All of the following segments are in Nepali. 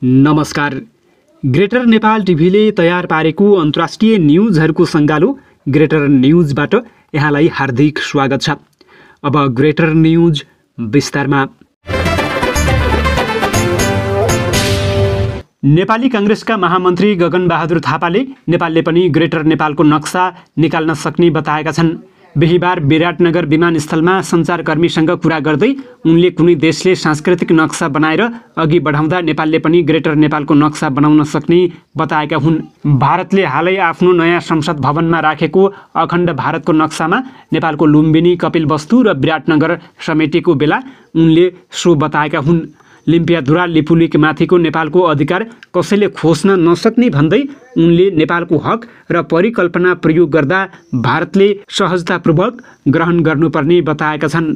नमस्कार। ग्रेटर नेपाल टिभीले तयार पारेको अन्तर्राष्ट्रिय न्युजहरूको सङ्गालो ग्रेटर न्युजबाट यहाँलाई हार्दिक स्वागत छ। अब ग्रेटर न्युज विस्तारमा। नेपाली काङ्ग्रेसका महामन्त्री गगनबहादुर थापाले नेपालले पनि ग्रेटर नेपालको नक्सा निकाल्न सक्ने बताएका छन्। बिहीबार विराटनगर विमानस्थलमा सञ्चारकर्मीसँग कुरा गर्दै उनले कुनै देशले सांस्कृतिक नक्सा बनाएर अघि बढाउँदा नेपालले पनि ग्रेटर नेपालको नक्सा बनाउन सक्ने बताएका हुन्। भारतले हालै आफ्नो नयाँ संसद भवनमा राखेको अखण्ड भारतको नक्सामा नेपालको लुम्बिनी, कपिलवस्तु र विराटनगर समेटेको बेला उनले सो बताएका हुन्। लिम्पियाधुरा लिपुलेक माथिको नेपालको अधिकार कसैले खोज्न नसक्ने भन्दै उनले नेपालको हक र परिकल्पना प्रयोग गर्दा भारतले सहजतापूर्वक ग्रहण गर्नुपर्ने बताएका छन्।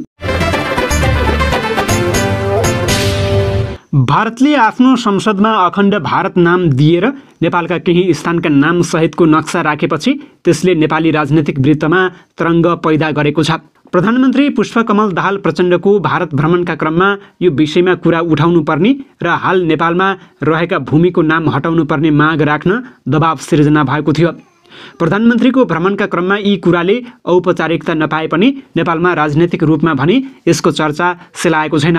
भारतले आफ्नो संसदमा अखण्ड भारत नाम दिएर नेपालका केही स्थानका नाम सहितको नक्सा राखेपछि त्यसले नेपाली राजनीतिक वृत्तमा तरङ्ग पैदा गरेको छ। प्रधानमन्त्री पुष्पकमल दाहाल प्रचण्डको भारत भ्रमणका क्रममा यो विषयमा कुरा उठाउनु पर्ने र हाल नेपालमा रहेका भूमिको नाम हटाउनु पर्ने माग राख्न दबाव सिर्जना भएको थियो। प्रधानमन्त्रीको भ्रमणका क्रममा यी कुराले औपचारिकता नपाए पनि नेपालमा राजनैतिक रूपमा भने यसको चर्चा सेलाएको छैन।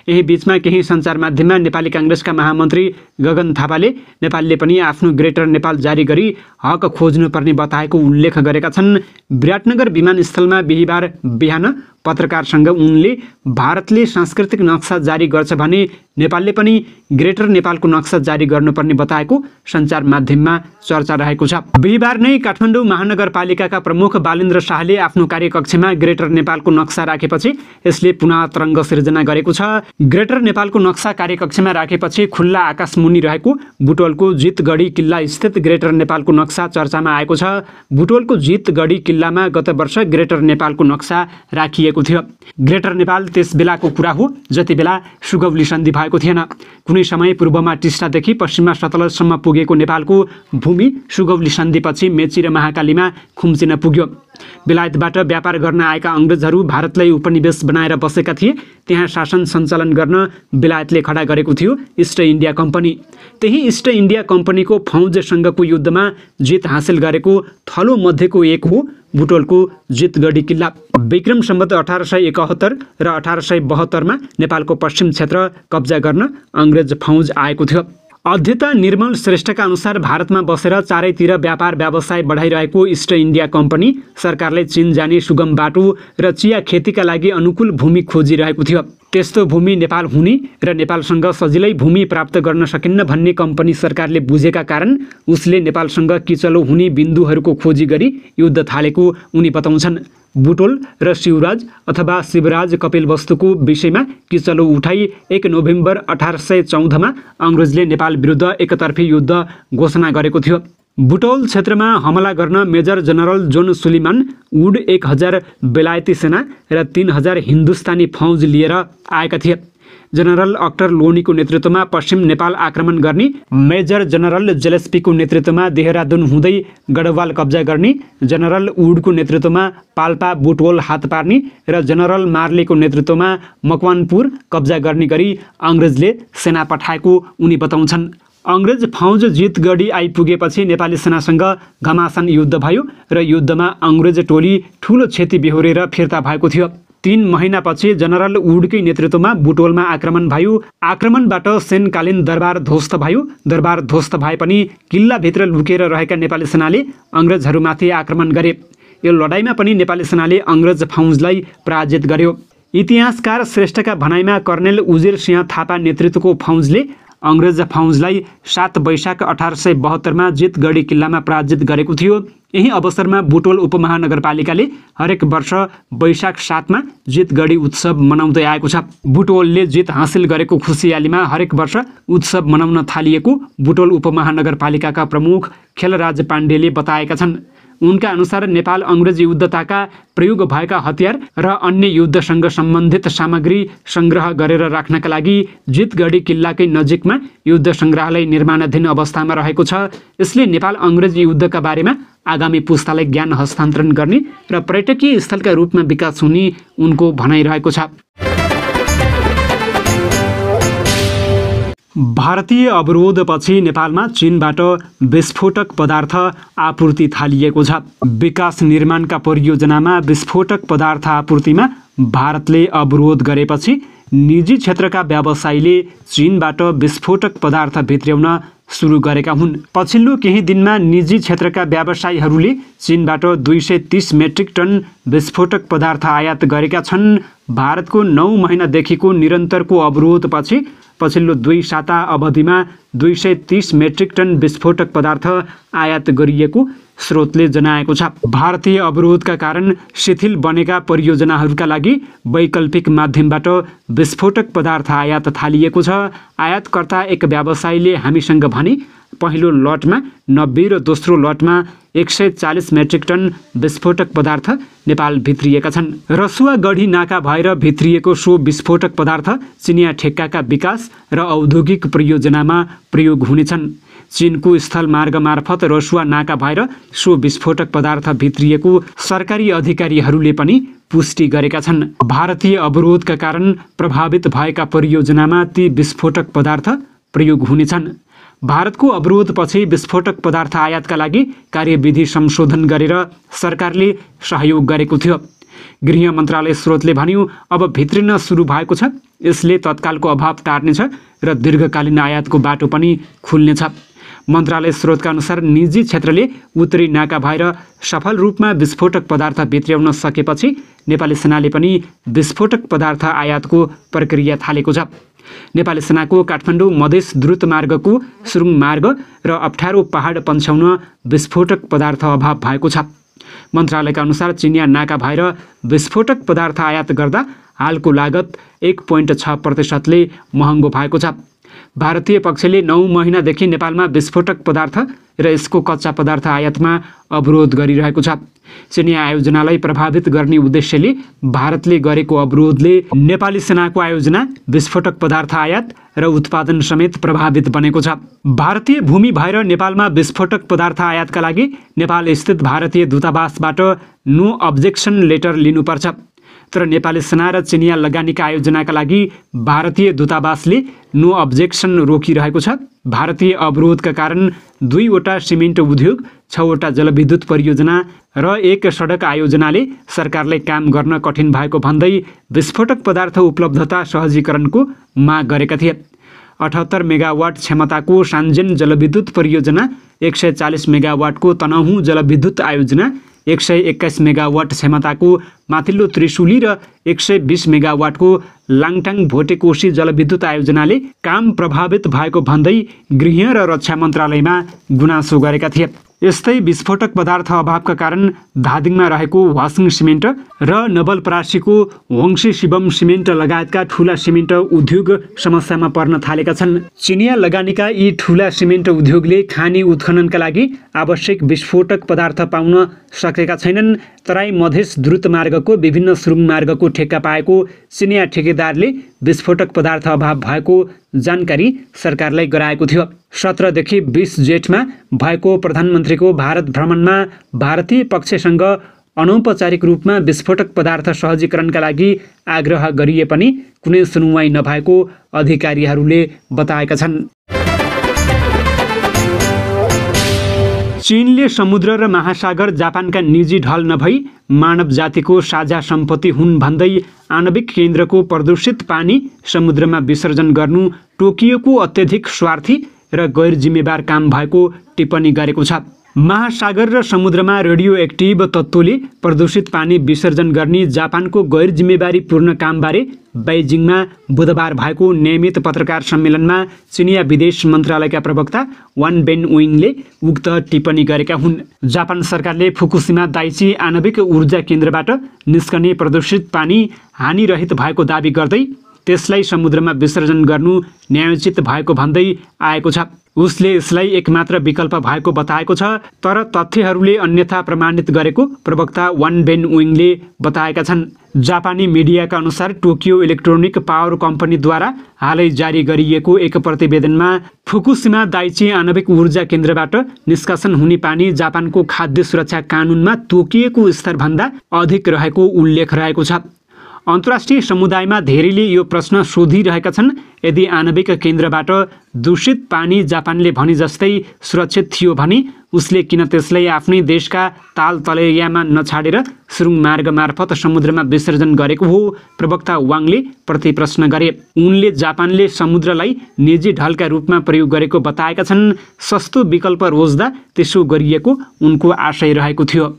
यही बीचमा केही सञ्चार माध्यममा नेपाली काङ्ग्रेसका महामन्त्री गगन थापाले नेपालले पनि आफ्नो ग्रेटर नेपाल जारी गरी हक खोज्नुपर्ने बताएको उल्लेख गरेका छन्। विराटनगर विमानस्थलमा बिहीबार बिहान पत्रकारसँग उनले भारतले सांस्कृतिक नक्सा जारी गर्छ भने नेपालले पनि ग्रेटर नेपालको नक्सा जारी गर्नुपर्ने बताएको सञ्चार माध्यममा चर्चा रहेको छ। बिहीबार नै काठमाडौँ महानगरपालिकाका प्रमुख बालेन्द्र शाहले आफ्नो कार्यकक्षमा ग्रेटर नेपालको नक्सा राखेपछि यसले पुनः तरङ्ग सिर्जना गरेको छ। ग्रेटर नेपालको नक्सा कार्यकक्षमा राखेपछि खुल्ला आकाश मुनि रहेको बुटवलको जितगढी किल्ला स्थित ग्रेटर नेपालको नक्सा चर्चामा आएको छ। बुटवलको जितगढी किल्लामा गत वर्ष ग्रेटर नेपालको नक्सा राखिएको थियो। ग्रेटर नेपाल त्यस बेलाको कुरा हो जति बेला सुगौली सन्धि भएको थिएन। कुनै समय पूर्वमा टिस्टादेखि पश्चिममा सतलजसम्म पुगेको नेपालको भूमि सुगौली सन्धिपछि मेची र महाकालीमा खुम्चिन पुग्यो। बेलायतबाट व्यापार गर्न आएका अङ्ग्रेजहरू भारतलाई उपनिवेश बनाएर बसेका थिए। त्यहाँ शासन सञ्चालन गर्न बेलायतले खडा गरेको थियो इस्ट इन्डिया कम्पनी। त्यही इस्ट इन्डिया कम्पनीको फौजसँगको युद्धमा जित हासिल गरेको थलो मध्येको एक हो बुटवलको जितगढी किल्ला। विक्रम सम्वत 1871 र 1872मा नेपालको पश्चिम क्षेत्र कब्जा गर्न अङ्ग्रेज फौज आएको थियो। अध्येता निर्मल श्रेष्ठका अनुसार भारतमा बसेर चारैतिर व्यापार व्यवसाय बढाइरहेको इस्ट इन्डिया कम्पनी सरकारले चीन जाने सुगम बाटो र चिया खेतीका लागि अनुकूल भूमि खोजिरहेको थियो। त्यस्तो भूमि नेपाल हुने र नेपालसँग सजिलै भूमि प्राप्त गर्न सकिन्न भन्ने कम्पनी सरकारले बुझेका कारण उसले नेपालसँग किचलो हुने बिन्दुहरूको खोजी गरी युद्ध थालेको उनी बताउँछन्। बुटोल र शिवराज अथवा शिवराज कपिलवस्तुको विषयमा किचलो उठाई 1 नोभेम्बर 1814मा अङ्ग्रेजले नेपाल विरुद्ध एकतर्फी युद्ध घोषणा गरेको थियो। बुटौल क्षेत्रमा हमला गर्न मेजर जनरल जोन सुलिमान वुड 1000 बेलायती सेना र 3000 हिन्दुस्तानी फौज लिएर आएका थिए। जनरल अक्टर लोनीको नेतृत्वमा पश्चिम नेपाल आक्रमण गर्ने, मेजर जनरल जेलेस्पीको नेतृत्वमा देहरादुन हुँदै गढवाल कब्जा गर्ने, जनरल वुडको नेतृत्वमा पाल्पा बुटवल हात पार्ने र जनरल मार्लेको नेतृत्वमा मकवानपुर कब्जा गर्ने गरी अङ्ग्रेजले सेना पठाएको उनी बताउँछन्। अङ्ग्रेज फौज जितगढी आइपुगेपछि नेपाली सेनासँग घमासान युद्ध भयो र युद्धमा अङ्ग्रेज टोली ठूलो क्षति बेहोरेर फिर्ता भएको थियो। 3 महिनापछि जनरल वुडकै नेतृत्वमा बुटवलमा आक्रमण भयो। आक्रमणबाट सेनकालीन दरबार ध्वस्त भयो। दरबार ध्वस्त भए पनि किल्लाभित्र लुकेर रहेका नेपाली सेनाले अङ्ग्रेजहरूमाथि आक्रमण गरे। यो लडाइँमा पनि नेपाली सेनाले अङ्ग्रेज फौजलाई पराजित गर्यो। इतिहासकार श्रेष्ठका भनाइमा कर्णेल उजिर सिंह थापा नेतृत्वको फौजले अङ्ग्रेज फौजलाई 7 वैशाख 1872मा जितगढी किल्लामा पराजित गरेको थियो। यही अवसरमा बुटवल उपमहानगरपालिकाले हरेक वर्ष वैशाख 7मा जितगढी उत्सव मनाउँदै आएको छ। बुटवलले जित हासिल गरेको खुसियालीमा हरेक वर्ष उत्सव मनाउन थालिएको बुटवल उपमहानगरपालिकाका प्रमुख खेलराज पाण्डेले बताएका छन्। उनका अनुसार नेपाल अङ्ग्रेज युद्धताका प्रयोग भएका हतियार र अन्य युद्धसँग सम्बन्धित सामग्री सङ्ग्रह गरेर राख्नका लागि जितगढी किल्लाकै नजिकमा युद्ध सङ्ग्रहालय निर्माणाधीन अवस्थामा रहेको छ। यसले नेपाल अङ्ग्रेज युद्धका बारेमा आगामी पुस्तालाई ज्ञान हस्तान्तरण गर्ने र पर्यटकीय स्थलका रूपमा विकास हुने उनको भनाइ रहेको छ। भारतीय अवरोधपछि नेपालमा चीनबाट विस्फोटक पदार्थ आपूर्ति थालिएको छ। विकास निर्माणका परियोजनामा विस्फोटक पदार्थ आपूर्तिमा भारतले अवरोध गरेपछि निजी क्षेत्रका व्यवसायीले चीनबाट विस्फोटक पदार्थ भित्र्याउन सुरु गरेका हुन्। पछिल्लो केही दिनमा निजी क्षेत्रका व्यवसायीहरूले चीनबाट 230 मेट्रिक टन विस्फोटक पदार्थ आयात गरेका छन्। भारतको 9 महिनादेखिको निरन्तरको अवरोधपछि पछिल्लो 2 साता अवधिमा 230 मेट्रिक टन विस्फोटक पदार्थ आयात गरिएको स्रोतले जनाएको छ। भारतीय अवरोधका कारण शिथिल बनेका परियोजनाहरूका लागि वैकल्पिक माध्यमबाट विस्फोटक पदार्थ आयात थालिएको छ। आयातकर्ता एक व्यवसायीले हामीसँग भने पहिलो लटमा 90 र दोस्रो लटमा 140 मेट्रिक टन विस्फोटक पदार्थ नेपाल भित्रिएका छन्। रसुवागढी नाका भएर भित्रिएको सो विस्फोटक पदार्थ चिनिया ठेक्काका विकास र औद्योगिक परियोजनामा प्रयोग हुनेछन्। चीनको स्थल मार्ग मार्फत रसुवा नाका भएर सो विस्फोटक पदार्थ भित्रिएको सरकारी अधिकारीहरूले पनि पुष्टि गरेका छन्। भारतीय अवरोधका कारण प्रभावित भएका परियोजनामा ती विस्फोटक पदार्थ प्रयोग हुनेछन्। भारतको अवरोधपछि विस्फोटक पदार्थ आयातका लागि कार्यविधि संशोधन गरेर सरकारले सहयोग गरेको थियो। गृह मन्त्रालय स्रोतले भन्यो, अब भित्रिन सुरु भएको छ। यसले तत्कालको अभाव टार्नेछ र दीर्घकालीन आयातको बाटो पनि खुल्नेछ। मन्त्रालय स्रोतका अनुसार निजी क्षेत्रले उत्तरी नाका भएर सफल रूपमा विस्फोटक पदार्थ भित्र्याउन सकेपछि नेपाली सेनाले पनि विस्फोटक पदार्थ आयातको प्रक्रिया थालेको छ। नेपाली सेनाको काठमाडौँ मधेस द्रुत मार्गको सुरुङ मार्ग र अप्ठ्यारो पहाड पन्छाउन विस्फोटक पदार्थ अभाव भएको छ। मन्त्रालयका अनुसार चिनिया नाका भएर विस्फोटक पदार्थ आयात गर्दा हालको लागत 1.6%ले महँगो भएको छ। भारतीय पक्षले 9 महिनादेखि नेपालमा विस्फोटक पदार्थ र यसको कच्चा पदार्थ आयातमा अवरोध गरिरहेको छ। चिनिया आयोजनालाई प्रभावित गर्ने उद्देश्यले भारतले गरेको अवरोधले नेपाली सेनाको आयोजना, विस्फोटक पदार्थ आयात र उत्पादन समेत प्रभावित बनेको छ। भारतीय भूमि भएर नेपालमा विस्फोटक पदार्थ आयातका लागि नेपाल स्थित भारतीय दूतावासबाट नो अब्जेक्सन लेटर लिनुपर्छ। तर नेपाली सेना र चिनिया लगानीका आयोजनाका लागि भारतीय दूतावासले नो अब्जेक्सन रोकिरहेको छ। भारतीय अवरोधका कारण 2वटा सिमेन्ट उद्योग, 6वटा जलविद्युत परियोजना र 1 सडक आयोजनाले सरकारलाई काम गर्न कठिन भएको भन्दै विस्फोटक पदार्थ उपलब्धता सहजीकरणको माग गरेका थिए। 78 मेगावाट क्षमताको सान्जेन जलविद्युत परियोजना, 140 मेगावाटको तनहुँ जलविद्युत आयोजना, 121 मेगावाट क्षमताको माथिल्लो त्रिशुली र 120 मेगावाटको लाङटाङ भोटेकोशी जलविद्युत आयोजनाले काम प्रभावित भएको भन्दै गृह र रक्षा मन्त्रालयमा गुनासो गरेका थिए। यस्तै विस्फोटक पदार्थ अभावका कारण धादिङमा रहेको वासिङ सिमेन्ट र नवलपरासीको वंशी शिवम सिमेन्ट लगायतका ठूला सिमेन्ट उद्योग समस्यामा पर्न थालेका छन्। चिनिया लगानीका यी ठूला सिमेन्ट उद्योगले खानी उत्खननका लागि आवश्यक विस्फोटक पदार्थ पाउन सकेका छैनन्। तराई मधेस द्रुत मार्गको विभिन्न सुरुङ मार्गको ठेक्का पाएको चिनिया ठेकेदारले विस्फोटक पदार्थ अभाव भएको जानकारी सरकारलाई गराएको थियो। 17 देखि 20 जेठमा भएको प्रधानमन्त्रीको भारत भ्रमणमा भारतीय पक्षसँग अनौपचारिक रूपमा विस्फोटक पदार्थ सहजीकरणका लागि आग्रह गरिए पनि कुनै सुनुवाई नभएको अधिकारीहरूले बताएका छन्। चीनले समुद्र र महासागर जापानका निजी ढल नभई मानव जातिको साझा सम्पत्ति हुन् भन्दै आणविक केन्द्रको प्रदूषित पानी समुद्रमा विसर्जन गर्नु टोकियोको अत्यधिक स्वार्थी र गैर जिम्मेवार काम भएको टिप्पणी गरेको छ। महासागर र समुद्रमा रेडियो एक्टिभ तत्त्वले प्रदूषित पानी विसर्जन गर्ने जापानको गैर जिम्मेवारीपूर्ण कामबारे बेइजिङमा बुधबार भएको नियमित पत्रकार सम्मेलनमा चिनिया विदेश मन्त्रालयका प्रवक्ता वान बेनविङले उक्त टिप्पणी गरेका हुन्। जापान सरकारले फुकुशिमा दाइची आणविक ऊर्जा केन्द्रबाट निस्कने प्रदूषित पानी हानिरहित भएको दाबी गर्दै त्यसलाई समुद्रमा विसर्जन गर्नु न्यायोचित भएको भन्दै आएको छ। उसले यसलाई एकमात्र विकल्प भएको बताएको छ, तर तथ्यहरूले अन्यथा प्रमाणित गरेको प्रवक्ता वान बेनविङले बताएका छन्। जापानी मिडियाका अनुसार टोकियो इलेक्ट्रोनिक पावर कम्पनीद्वारा हालै जारी गरिएको एक प्रतिवेदनमा फुकुशिमा दाइची आणविक ऊर्जा केन्द्रबाट निष्कासन हुने पानी जापानको खाद्य सुरक्षा कानुनमा तोकिएको स्तरभन्दा अधिक रहेको उल्लेख रहेको छ। अन्तर्राष्ट्रिय समुदायमा धेरैले यो प्रश्न सोधिरहेका छन्, यदि आणविक केन्द्रबाट दूषित पानी जापानले भने जस्तै सुरक्षित थियो भने उसले किन त्यसलाई आफ्नै देशका ताल तलैयामा नछाडेर सुरुङ मार्ग मार्फत समुद्रमा विसर्जन गरेको हो? प्रवक्ता वाङले प्रतिप्रश्न गरे। उनले जापानले समुद्रलाई निजी ढलका रूपमा प्रयोग गरेको बताएका छन्। सस्तो विकल्प रोज्दा त्यसो गरिएको उनको आशय रहेको थियो।